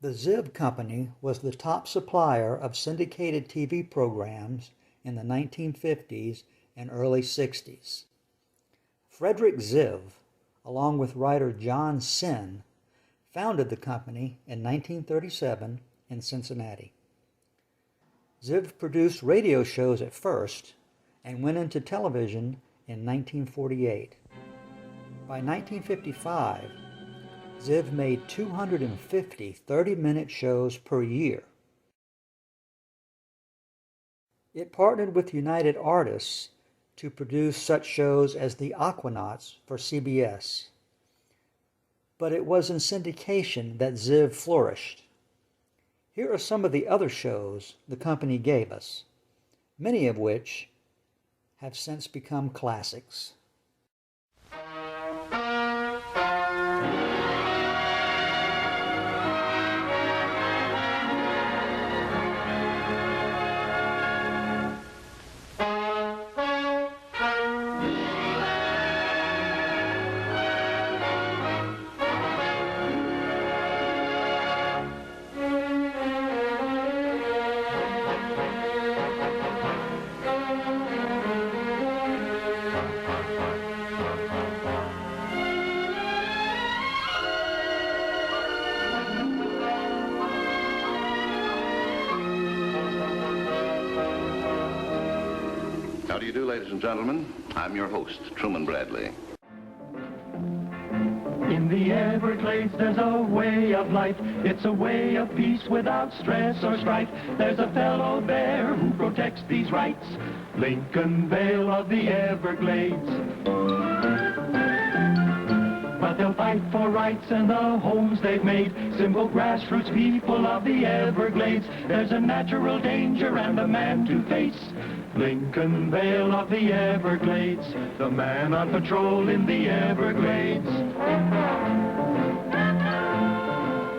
The ZIV company was the top supplier of syndicated TV programs in the 1950s and early 60s. Frederick ZIV, along with writer John Sinn, founded the company in 1937 in Cincinnati. ZIV produced radio shows at first and went into television in 1948. By 1955, ZIV made 250 30-minute shows per year. It partnered with United Artists to produce such shows as The Aquanauts for CBS. But it was in syndication that ZIV flourished. Here are some of the other shows the company gave us, many of which have since become classics. How do you do, ladies and gentlemen? I'm your host, Truman Bradley. In the Everglades, there's a way of life. It's a way of peace without stress or strife. There's a fellow there who protects these rights. Lincoln Vale of the Everglades. But they'll fight for rights and the homes they've made. Simple grassroots people of the Everglades. There's a natural danger and a man to face. Lincoln Vale of the Everglades, the man on patrol in the Everglades.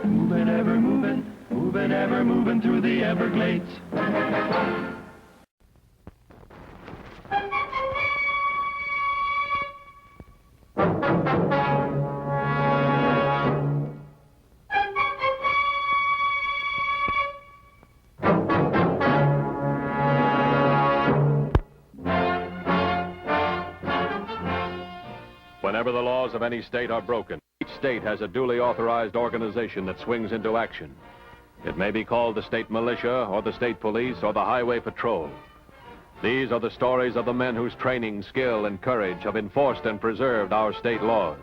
Moving, ever moving, moving, ever moving through the Everglades. Whenever the laws of any state are broken, each state has a duly authorized organization that swings into action. It may be called the state militia, or the state police, or the highway patrol. These are the stories of the men whose training, skill, and courage have enforced and preserved our state laws.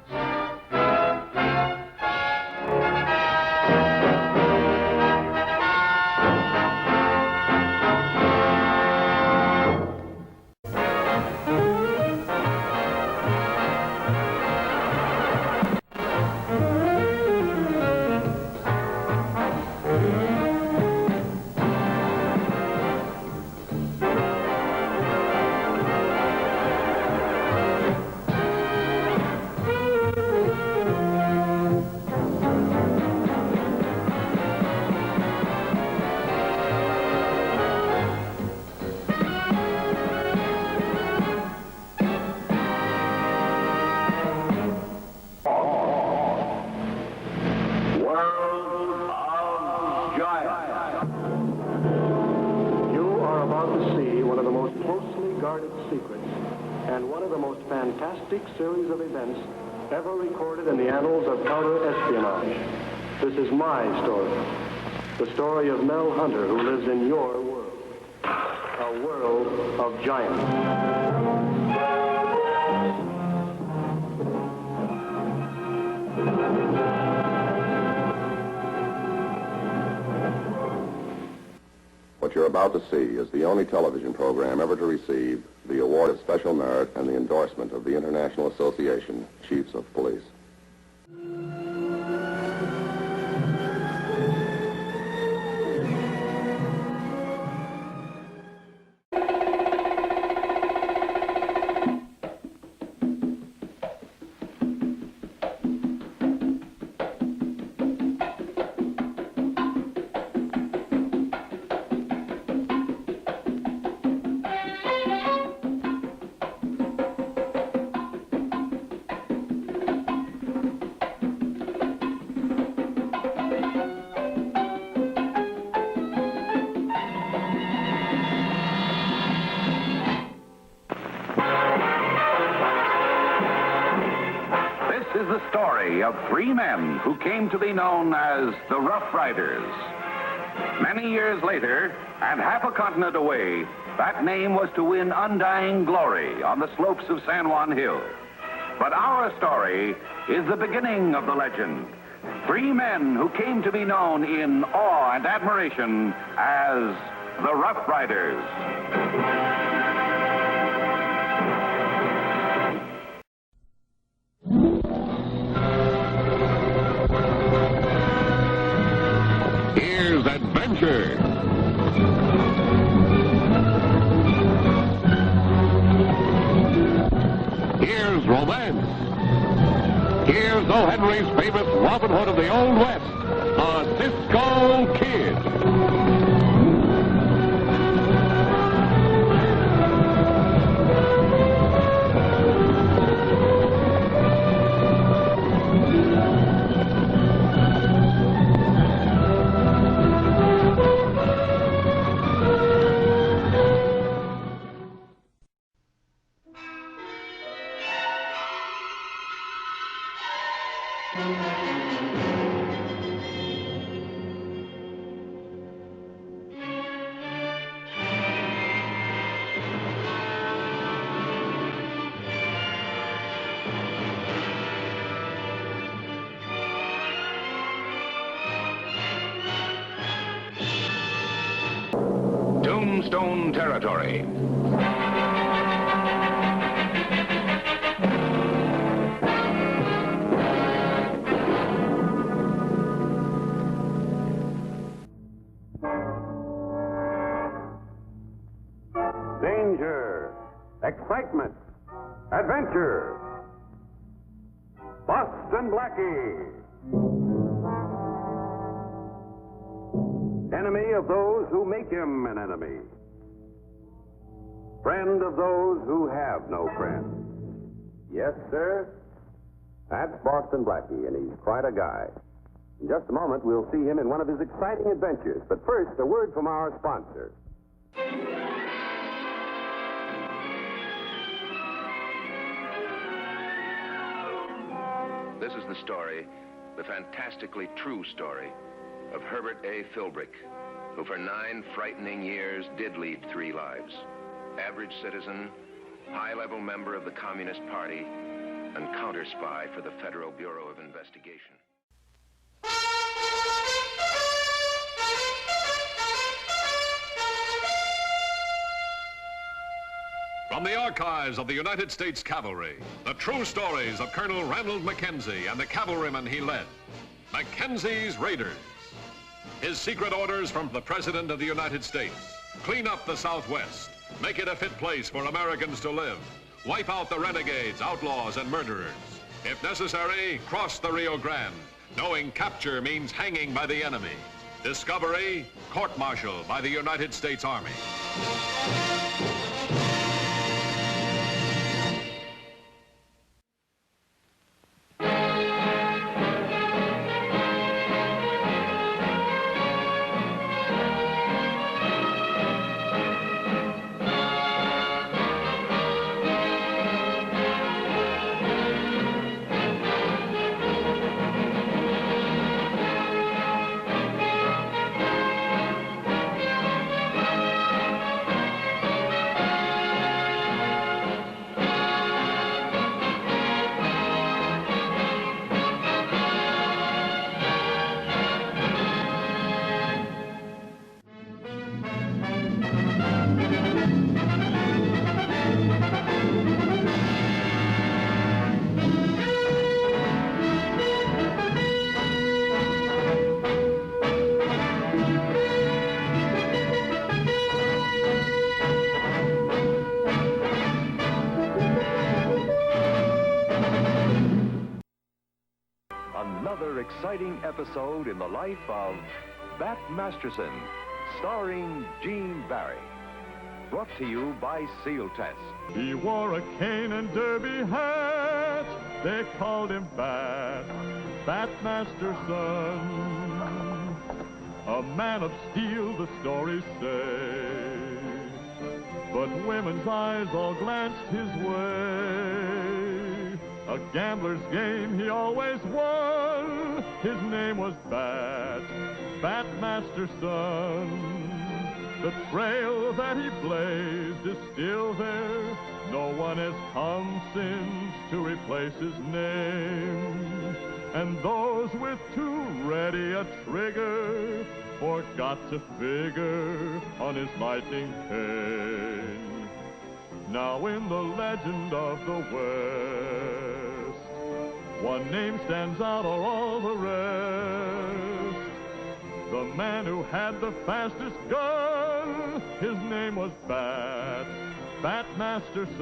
And one of the most fantastic series of events ever recorded in the annals of counter-espionage. This is my story, the story of Mel Hunter, who lives in your world, a world of giants. What you're about to see is the only television program ever to receive the award of special merit and the endorsement of the International Association of Chiefs of Police. is the story of three men who came to be known as the Rough Riders. Many years later, and half a continent away, that name was to win undying glory on the slopes of San Juan Hill. But our story is the beginning of the legend. Three men who came to be known in awe and admiration as the Rough Riders. Here's adventure. Here's romance. Here's O. Henry's famous Robin Hood of the Old West, the Cisco Kid. Tombstone territory. Danger, excitement, adventure. Boston Blackie. Enemy of those who make him an enemy. Friend of those who have no friend. Yes, sir. That's Boston Blackie, and he's quite a guy. In just a moment, we'll see him in one of his exciting adventures. But first, a word from our sponsor. This is the story, the fantastically true story, of Herbert A. Philbrick, who for 9 frightening years did lead 3 lives. Average citizen, high-level member of the Communist Party, and counter-spy for the Federal Bureau of Investigation. From the archives of the United States Cavalry, the true stories of Colonel Ranald Mackenzie and the cavalrymen he led. Mackenzie's Raiders. His secret orders from the President of the United States. Clean up the Southwest. Make it a fit place for Americans to live. Wipe out the renegades, outlaws, and murderers. If necessary, cross the Rio Grande, knowing capture means hanging by the enemy. Discovery, court-martial by the United States Army. Another exciting episode in the life of Bat Masterson, starring Gene Barry. Brought to you by Seal Test. He wore a cane and derby hat. They called him Bat Masterson. A man of steel, the stories say. But women's eyes all glanced his way. A A gambler's game he always won. His name was Bat Masterson. The trail that he blazed is still there. No one has come since to replace his name. And those with too ready a trigger forgot to figure on his lightning cane. Now in the legend of the West, one name stands out of all the rest. The man who had the fastest gun, his name was Bat Masterson.